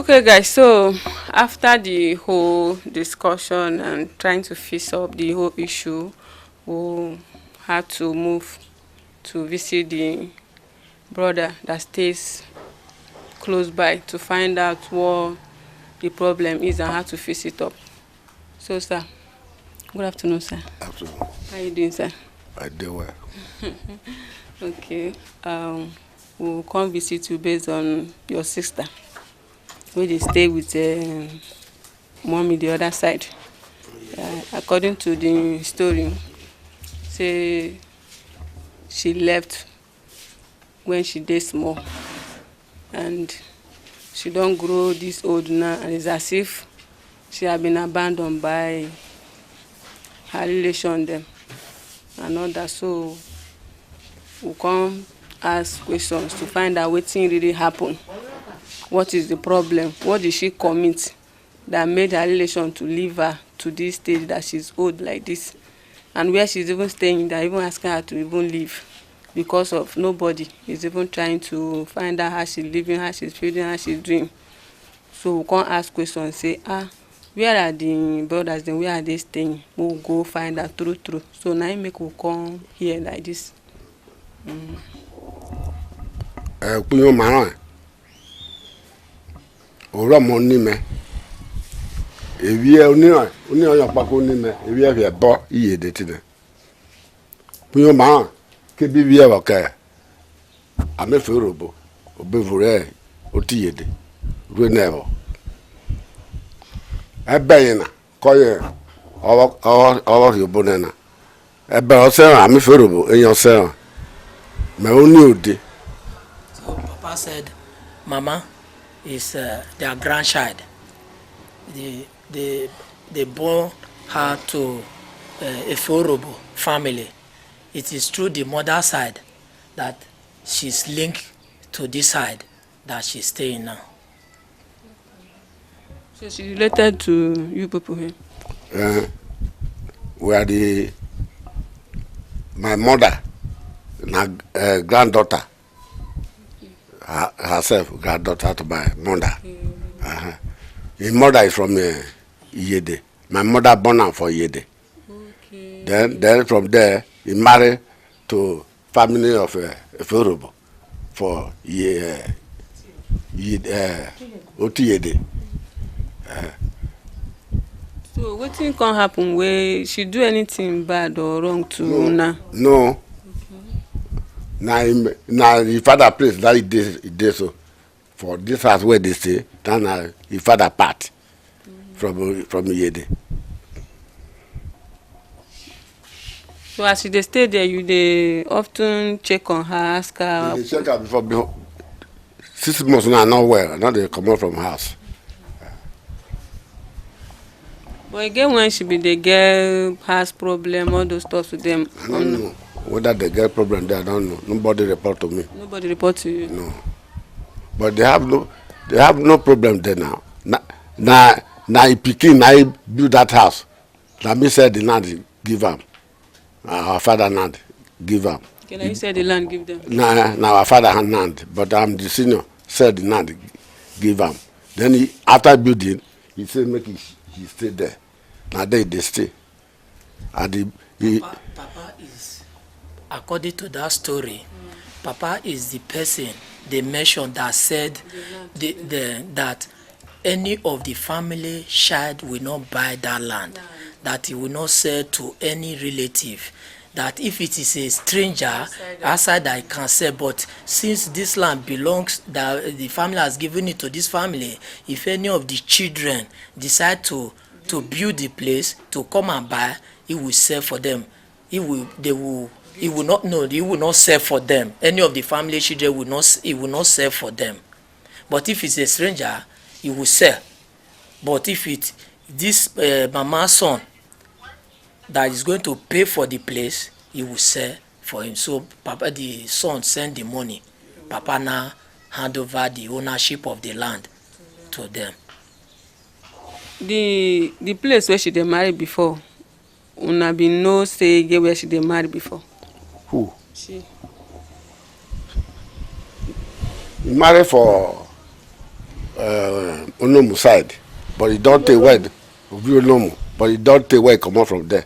Okay, guys, so after the whole discussion and trying to fix up the whole issue, we had to move to visit the brother that stays close by to find out what the problem is and how to fix it up. So, sir, good afternoon, sir. Absolutely. How you doing, sir? I do well. Okay. We'll come visit you based on your sister, where they stay with mommy the other side. According to the story, say she left when she dey small, and she don grow this old now, and it's as if she had been abandoned by her relation dem and all that. So we come ask questions to find out wetin really happen. What is the problem? What did she commit that made her relation to leave her to this stage that she's old like this? And where she's even staying, they're even asking her to even leave because of nobody is even trying to find out how she's living, how she's feeling, how she's doing. So we can't ask questions, say, where are the brothers then? Where are they staying? We'll go find out true. So now make we come here like this. Kunyo mara. Ora moni me. Ewie oni oyan pako ni me. Ewie fe bo iye de tine. Kunyo mara ke bibi e wa ka. Ame fe robo. Obevure otiye de. Ru nevo. Ebe na koye owo yobo na. Ebe o se ame fe robo eyan se. Me oni ode. So Papa said, Mama is their grandchild. They born her to a Forobo family. It is through the mother side that she's linked to this side that she's staying now. So she's related to you people here? We are my mother, granddaughter. Herself, granddaughter to my mother. His mother is from Yede. My mother born her for Yede. Okay. Then from there, he married to family of Forobo for Otiyede. So wetin can happen where she do anything bad or wrong to Una? No. Now the father place that he did so for this house where they stay. Then the father part from Yede. So as they stay there, you they often check on her, ask her. They check her before 6 months now, not well. Now they come out from house. But again, when she be the girl has problem, all those stuff to them. I don't know whether they get problem there. I don't know. Nobody report to me. Nobody report to you. No. But they have no problem there now. Now Pikin I build that house. Let me say the land give them. Our father land give them. Okay, now you said the land give them. Now our father had land, but I'm the senior. Said the land give them. Then after building, he said make he stay there. Now they stay. And Papa is, according to that story, Papa is the person they mentioned that said that any of the family child will not buy that land, that he will not sell to any relative, that if it is a stranger outside I can sell, but since this land belongs, that the family has given it to this family, if any of the children decide to build the place to come and buy, he will sell for them. He will not sell for them. Any of the family children he will not sell for them. But if it's a stranger, he will sell. But if this mama's son that is going to pay for the place, he will sell for him. So Papa, the son, send the money. Papa now hand over the ownership of the land to them. The place where she dey marry before, Una been no say get where she dey marry before. who? She. He married for Onomu side, but he don't take word. Onomu, but he don't take word come out from there.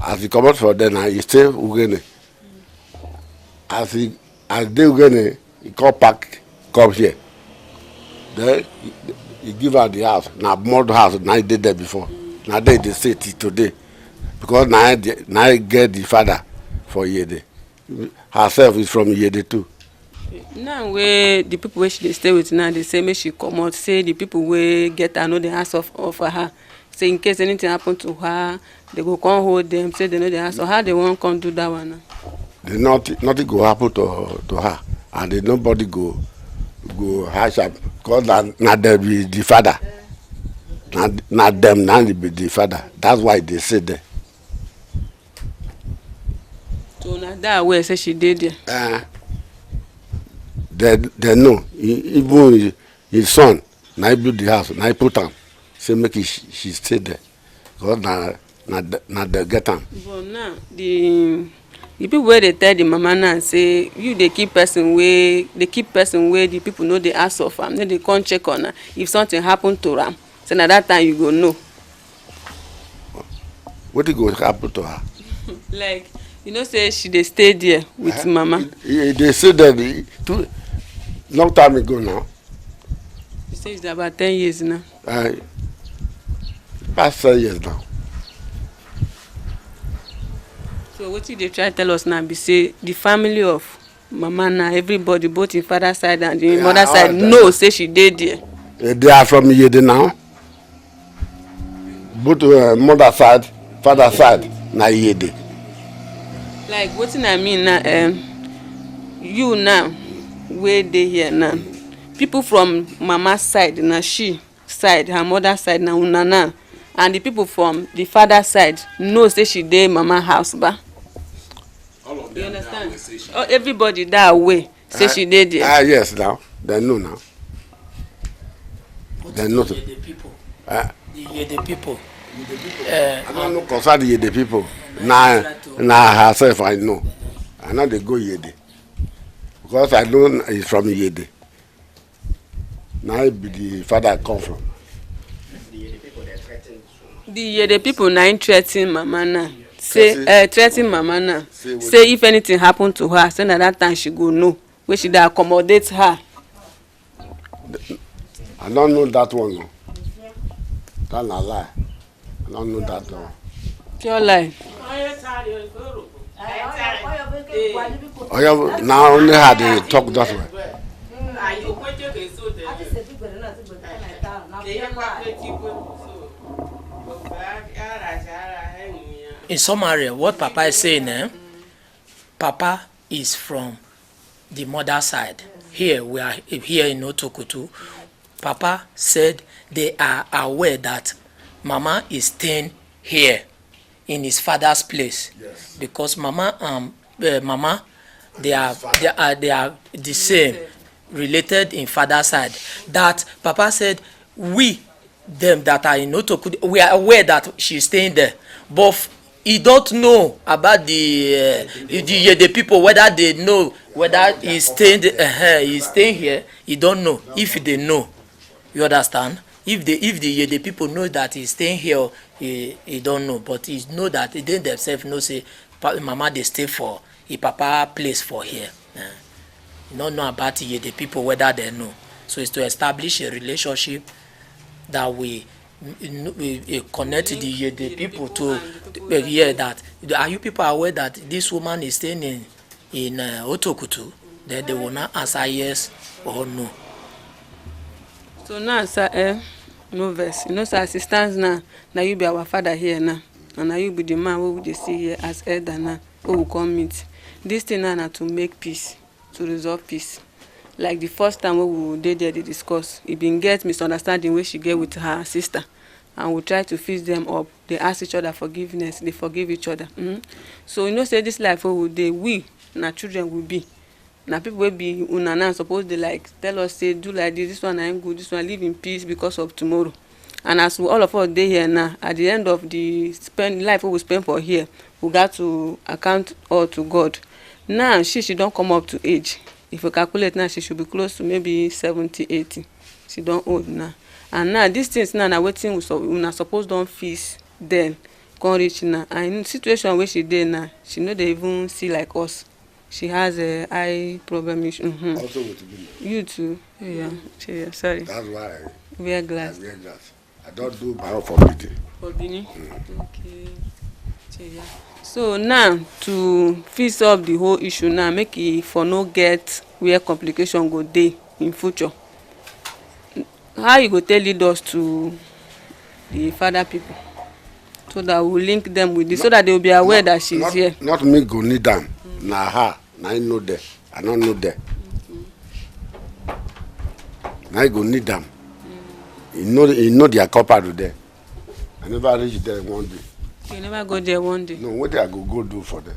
As he come out from there now, he stay Ugene. As they Ugene, he come back, come here. Then he give her the house. Now more house. Now he did there before. Now they stay till today, because now he get the father for Yede. Herself is from Yede too. Now where the people where she dey stay with now, they say make she come out. Say the people where get her know the house of her. Say in case anything happen to her, they go come hold them. Say they know the house. So how they won't come do that one now? They nothing go happen to her, and they nobody go hash up, because na them be the father. Na them now be the father. That's why they say there. So now that way say she did there. They know. Even his son, now he build the house, now he put am. Say make she stay there, because na they get am. But now the people where they tell the mama now say you they keep person where the people know the ask of am. Then they come check on her. If something happen to am, so now that time you go know. What go happen to her? Like you know, say she dey stay there with mama. They say that too long time ago now. You say it's about 10 years now. Past 10 years now. So what they try to tell us now be say the family of mama now, everybody both in father side and the mother side know say she dey there. They are from Yede now. Both mother side, father side, na Yede. Like what I mean now, you now where they here now, people from mama's side now, she side, her mother side now, now, and the people from the father side know say she dey mama house ba. All of You them understand? now say she Oh, everybody that way say she dey there. Yes, now they know now. What They is know. the Yede people? Uh, The Yede people. I don't know concern the Yede people. Now herself I know. I know they go Yede, because I know he's from Yede. Now he be the father I come from. The people now threaten mama now. Say threaten mama now. Say Say if anything happen to her, say at that time she go know where she dey accommodate her. I don't know that one. No. That's a lie. I don't know that one. Pure lie. Oh yeah, now only how they talk that way. In summary, what Papa is saying, Papa is from the mother side. Here we are here in Otokoto. Papa said they are aware that Mama is staying here in his father's place. Yes. Because Mama Mama they are the same, related in father side. That Papa said we them that are in Otokoto, we are aware that she's staying there, but he don't know about the people, whether they know whether he's staying here. He don't know. If they know, you understand? If the people know that he's staying here, he don't know. But he know that they themselves know say Mama they stay for a Papa place for here. You don't know about the people whether they know. So it's to establish a relationship that we connect the people to hear that. Are you people aware that this woman is staying in Otokoto? Then they will not answer yes or no. So now sir, no verse. You know sir, as it stands now you be our father here now. And now you be the man who we dey see here as elder now, who will come meet. This thing now to make peace, to resolve peace. Like the first time we dey there they discuss, it been get misunderstanding wey she get with her sister, and we try to fix them up. They ask each other forgiveness, they forgive each other. So you know say this life we na children will be. Na people wey be una now suppose dey like tell us say do like this one na good, this one live in peace because of tomorrow. And as all of us dey here now, at the end of the life we spend for here, we got to account all to God. Now she don't come up to age. If you calculate now, she should be close to maybe 70, 80. she don't old now. And now these things now na wetin we na suppose don fix then come reach now. And in situation where she dey now, she no dey even see like us. She has a eye problem issue. Also with me. You too. Yeah. Sorry. That's why Wear glass. I wear glass. I don't do barrel for beauty. For Bini? Okay. Yeah. So now to fix up the whole issue now, make e for no get where complication go dey in future. How you go tell lead us to the father people so that we link them with this, so that they will be aware that she's here? Not me go need them. Na her. Na I know there. I don't know there. Now I go need them. You know their copper there. I never reach there one day. You never go there one day? No, what I go do for them?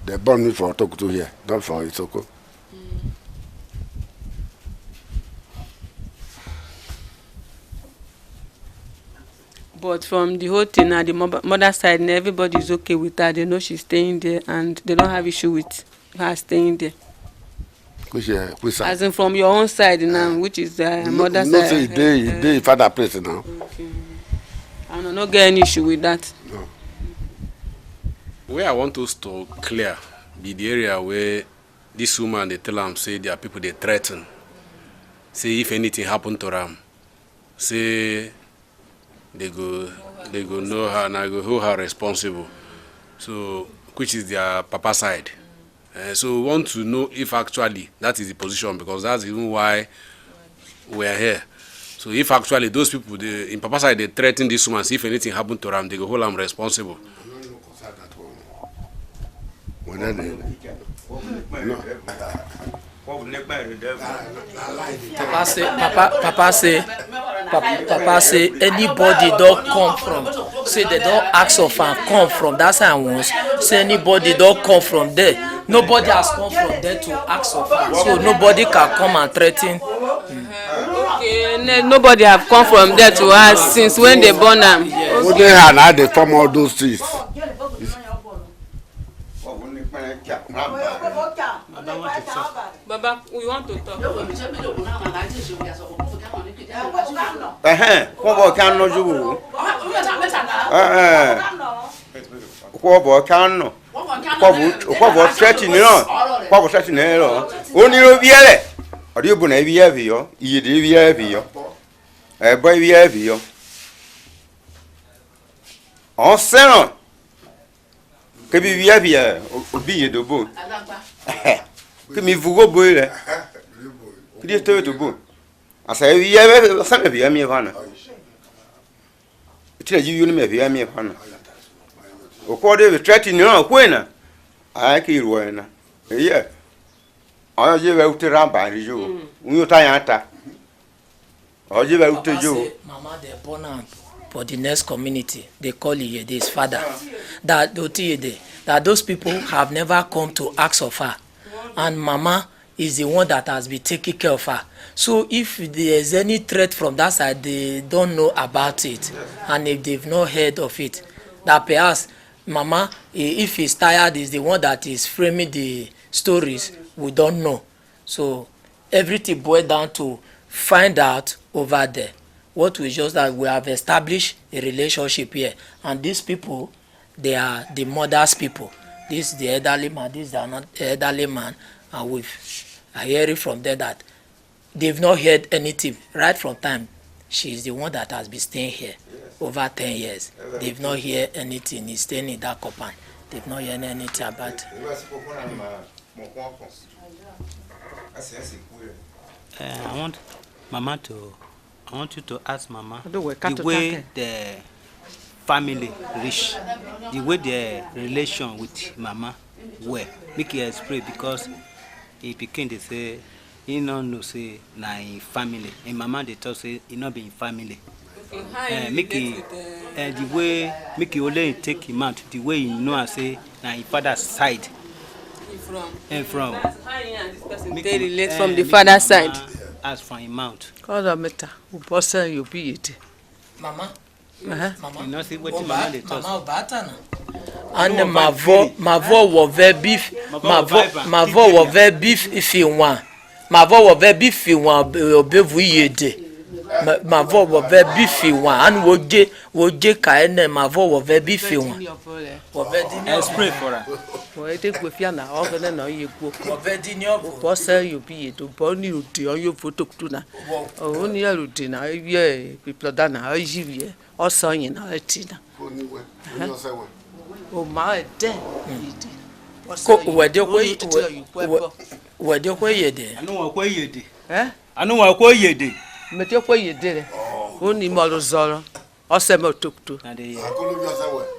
They burn me for talk to here, not for Isoko. But from the whole thing now, the mother side, everybody is okay with her. They know she's staying there, and they don't have issue with her staying there. Which side? As in from your own side now, which is the mother side. No, say they father place now. Okay. I don't get any issue with that. No. Where I want us to clear be the area where this woman they tell them say there are people they threaten. Say if anything happen to them, say they go know her and I go hold her responsible. So which is their papa side. So we want to know if actually that is the position, because that's even why we are here. So if actually those people in papa side they threaten this woman, see if anything happen to them, they go hold them responsible. Papa say anybody don't come from, say they don't ask of and come from that side once, say anybody don't come from there, nobody has come from there to ask of her, so nobody can come and threaten. Okay, nobody have come from there to ask since when they born them. Yes. Okay. Now they form all those trees. Baba, we want to talk. Que me voulons boire. Qui est tout beau? I say, we have some of you, I'm Havana. It is you, maybe I'm Havana. According to threatening your winner, I kill one. Yeah. I give out to Ramba, you. You tie. I give out to you. Mama, they're born up for the next community. They call you this father. That those people have never come to ask of her. And Mama is the one that has been taking care of her. So if there is any threat from that side, they don't know about it. And if they've not heard of it, that perhaps Mama, if he's tired, is the one that is framing the stories, we don't know. So everything boils down to find out over there. What we just that we have established a relationship here. And these people, they are the mother's people. This is the elderly man, this is the elderly man, and I hear it from them that they've not heard anything right from time. She is the one that has been staying here over 10 years. They've not heard anything. He's staying in that compound. They've not heard anything about it. I want you to ask Mama the way the family rich, the way the relation with Mama were. Make it explain, because he became they say he no know say na in family. And Mama they talk say he not be in family. Make it the way make it only take him out the way he know and say na in father's side. From they relate from the father's side. As from him out. Call the matter. Who person you be it? Mama. You know see what Mama they talk. And ma voix was very beef. Ma voix was very beef if you want. ma vo wo ve bi fi wan obevu yede ma vo wo ve bi fi wan an wo je ka ene ma vo wo ve bi fi wan wo ve di ni Spray for her. wo ete gbe fi na o gene na ye gbo wo ve di ni obo bo se yo bi ye to bo ni ode o yo photo kutu na o ni ya ode na ye people da na o jiwie o so yin na eti na o ma e den ko we de ko yede Anu wa kwa yede. eh Anu wa kwa yede. mete ko yede re o ni mo lo zoro o se me otokutu Na dey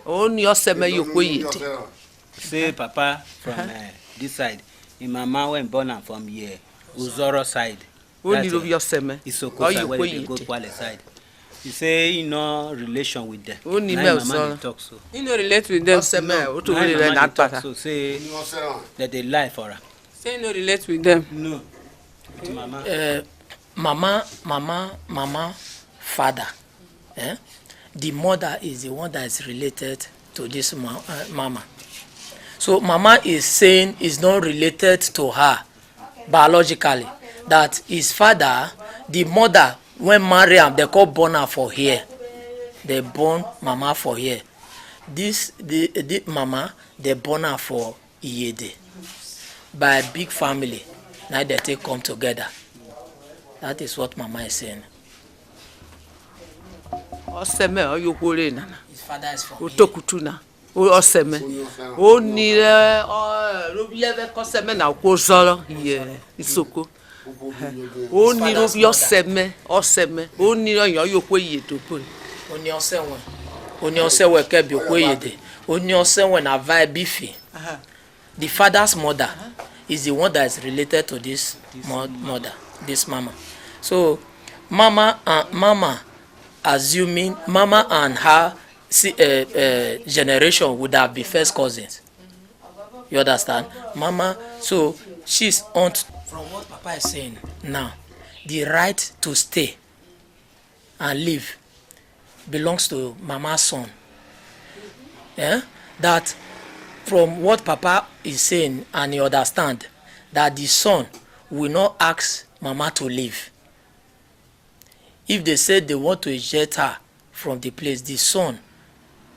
o ni o se me yo ko yede say papa from this side. In mama when born am from here. Uzoro side. o ni lo bi o se me Isoko o side yo ko where they go yede Kwale side. He say he no relation with them. O ni Na me him o mama so. dey talk so. You no relate with them. o se me o to Na him le mama na dey talk pata so say that they lie for her. Say you no relate with them. No. With mama. mama father the mother is the one that is related to this mama. So mama is saying is not related to her biologically, that his father, the mother when marry am they call born her for here, they born mama for here. This the mama they born her for Iyede by a big family. Now they take come together. That is what mama is saying. o se me o yo ko re na His father is from o here. tokutu na o se me o ni le o lo bi eve ko se me na ko zoro ye isoko o ni lo bi o se me o ni lo yan yo ko ye to po Oni osewe ke bi okoyede. Oni osewe na vibe bifi. The father's mother is the one that is related to this mother, this mama. So mama assuming mama and her generation would have been first cousins. You understand? Mama, so she's on. From what Papa is saying now, the right to stay and live belongs to Mama's son. Yeah? That from what Papa is saying, and you understand that the son will not ask Mama to leave. If they say they want to eject her from the place, the son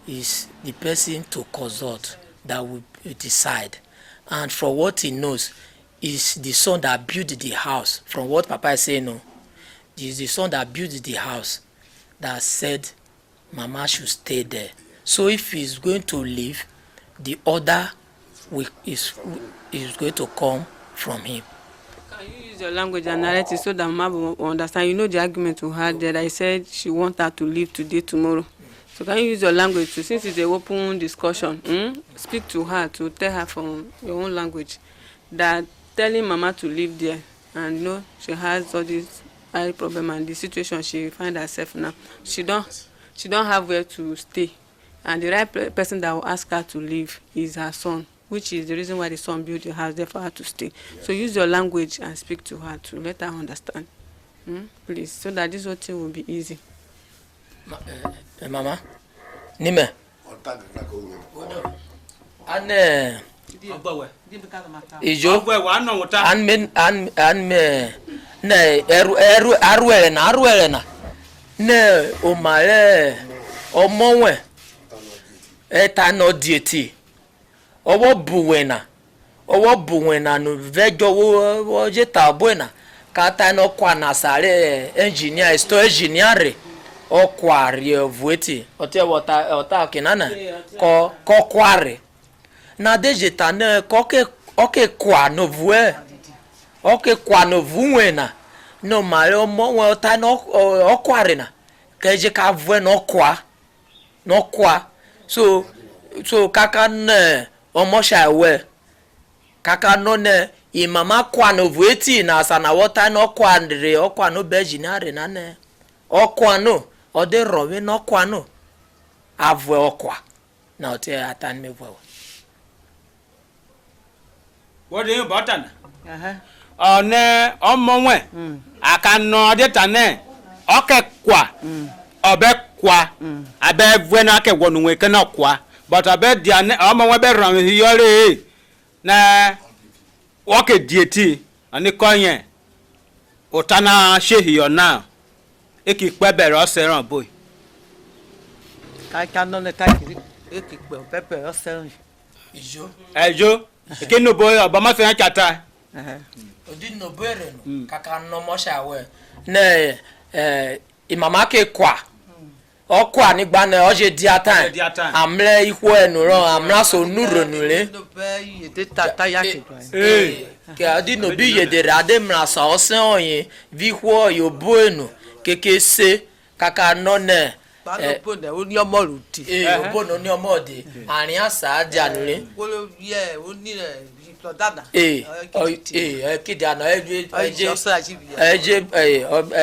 is the person to consult that will decide. And from what he knows, is the son that built the house. From what Papa is saying, no, is the son that built the house that said Mama should stay there. So if he's going to leave, the order is going to come from him. Can you use your language and narrative so that Mama will understand? You know the argument we had there. I said she wants her to leave today, tomorrow. So can you use your language to, since it's an open discussion, speak to her, to tell her from your own language that telling Mama to leave there, and you know she has all this eye problem and the situation she find herself now. She don't have where to stay, and the right person that will ask her to leave is her son, which is the reason why the son built the house there for her to stay. So use your language and speak to her to let her understand, please, so that this whole thing will be easy. Mama, Nime. Ane. Ijo. An me. Ne arwele na. Ne omale omonwe. Eta no dieti. Owo buwena no vejo wo jeta buena. Kata no kwa na sare engineer sto engineer okwari vueti ote ota kinana ko kwari na dejeta na kwa no vue kwa no vuena no mare omo we ota no okwari na keje ka vue no kwa so kaka na omo shawe kaka no ne imama kwa no vueti na sana wota no kwa no bejinare na ne okwa no ode rowe no kwa no avwe okwa na ote atan me vwe. What do you button? Ne omonwe aka no de tane oke kwa obe kwa abe vwe na ke wonu we ke na kwa but abe dia ne omonwe be ran hiyore na woke dieti ani konye Otana shehi ona. Eki pebere oseran boy. Ka no ne ka kiri. Eki pepe oseran. Ijo. Ejo. Eki no boy obama fe chata. Odi no bere no. Kaka no mo shawe. Ne imama ke kwa. Okwa ni gba na oje dia time. Amle ihu enu ro amla so nuro nule. No be ye de tata ya ke. Ke adi no bi ye de rade mra so osen oyin vi hu yo boenu keke se kaka no ne Balopo ne oni omo ruti. Obo no ni omo de arin asa aja nule. Wolo ye oni re dada. Kidi ana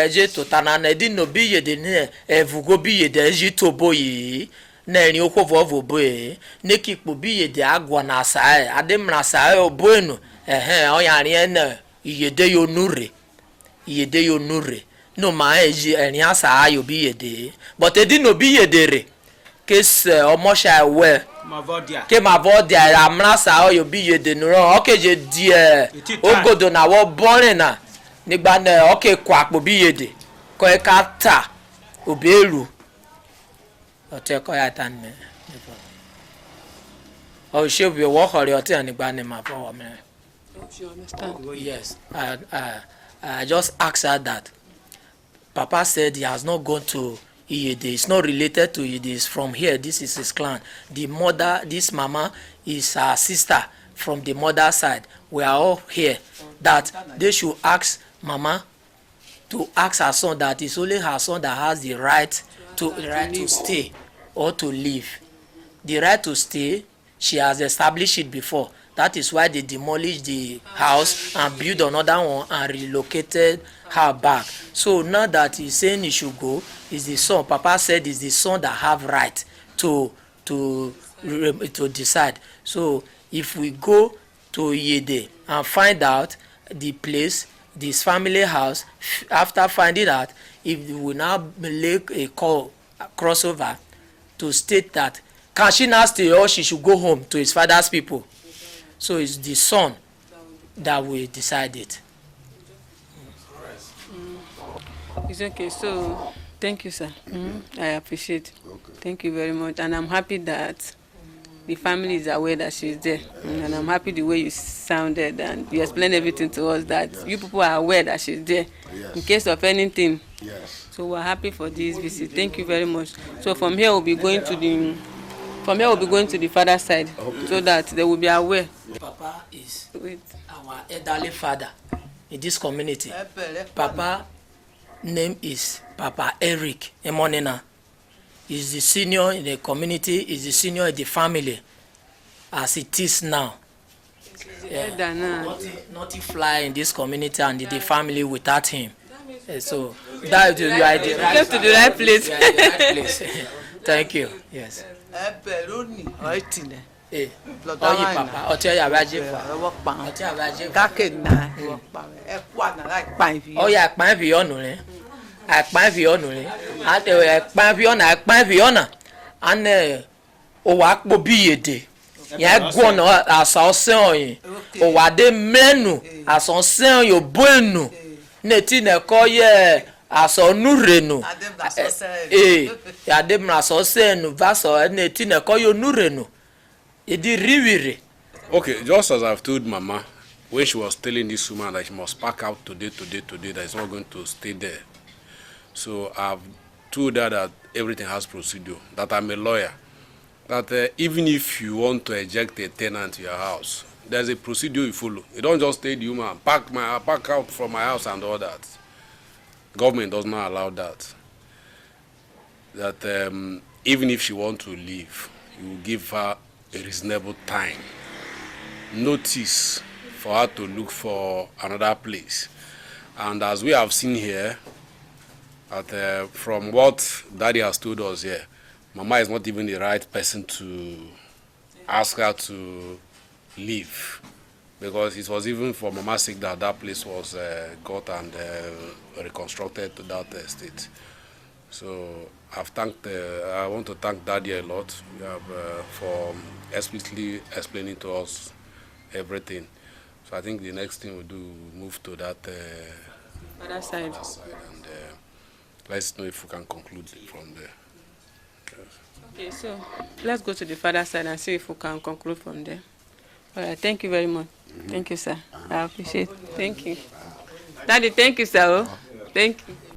eje to tanana edi no bi ye de ne evugo bi ye de eji to boyi na erin okwo vo boyi ne kipo bi ye de agwa na asa ade mra sa oboenu o yarin na iyede yo nure no ma eji erin asa ayo bi ye de but edi no bi ye de re case omo sha we ke ma vodia amra sa oyo bi ye de nuro okeje die ogodo na wo borin na nigba na oke kwa po bi ye de ko e ka ta oberu ote ko ya tan me o she bi wo hore ote nigba ni ma fo me. You understand? Yes, I just asked her that. Papa said he has not gone to Iyede. It's not related to Iyede. It's from here. This is his clan. The mother, this mama, is her sister from the mother side. We are all here. That they should ask mama to ask her son that it's only her son that has the right to stay or to live. The right to stay, she has established it before. That is why they demolished the house and built another one and relocated her back. So now that he's saying he should go, is the son. Papa said it's the son that have right to decide. So if we go to Yede and find out the place, this family house, after finding out, if we will now make a call crossover to state that can she now stay or she should go home to his father's people. So it's the son that will decide it. It's okay. So thank you, sir. I appreciate. Okay. Thank you very much, and I'm happy that the family is aware that she's there, and I'm happy the way you sounded and you explained everything to us, that you people are aware that she's there in case of anything. Yes. So we're happy for this visit. Thank you very much. So from here we'll be going to the father side, so that they will be aware. Papa is our elderly father in this community. Papa name is Papa Eric Emonina. He's the senior in the community, is the senior in the family as it is now. Nothing fly in this community and in the family without him. So that you are the right, Came to the right place. You are the right place. Thank you. Yes. Oyi papa, ọtí ọyà abájé fa. Ọtí abájé fa. Ọyà àpáń fi ọ̀nù rẹ̀. Àpáń fi ọ̀nù rẹ̀. Àpáń fi ọ̀nà àpáń fi ọ̀nà. Ànà òwò àpò bí yèdè. Yẹn gbọ́nà àṣà ọ̀sẹ̀ ọ̀yìn. Òwò àdé mẹ́nu àṣà ọ̀sẹ̀ ọ̀yìn òbó ẹ̀nu. Nètí nẹ̀kọ́ yẹ àṣà ọ̀nùrẹ̀nu. Àdé mìíràn àṣà ọ̀sẹ̀ ẹ̀nu bá sọ nètí nẹ̀kọ́ yẹ ọ̀nùrẹ̀nu. Okay, just as I've told Mama when she was telling this woman that she must pack out today, that it's not going to stay there. So I've told her that everything has procedure, that I'm a lawyer, that even if you want to eject a tenant to your house, there's a procedure you follow. You don't just tell the woman, pack out from my house and all that. Government does not allow that. That even if she wants to leave, you will give her a reasonable time, notice for her to look for another place. And as we have seen here, that from what Daddy has told us here, Mama is not even the right person to ask her to leave, because it was even for Mama's sake that that place was got and reconstructed to that state. So I want to thank Daddy a lot for explicitly explaining to us everything. So I think the next thing we'll do, we'll move to that Other side. And let's know if we can conclude from there. Okay, so let's go to the father side and see if we can conclude from there. All right, thank you very much. Thank you, sir. I appreciate it. Thank you. Daddy, thank you, sir. Thank you.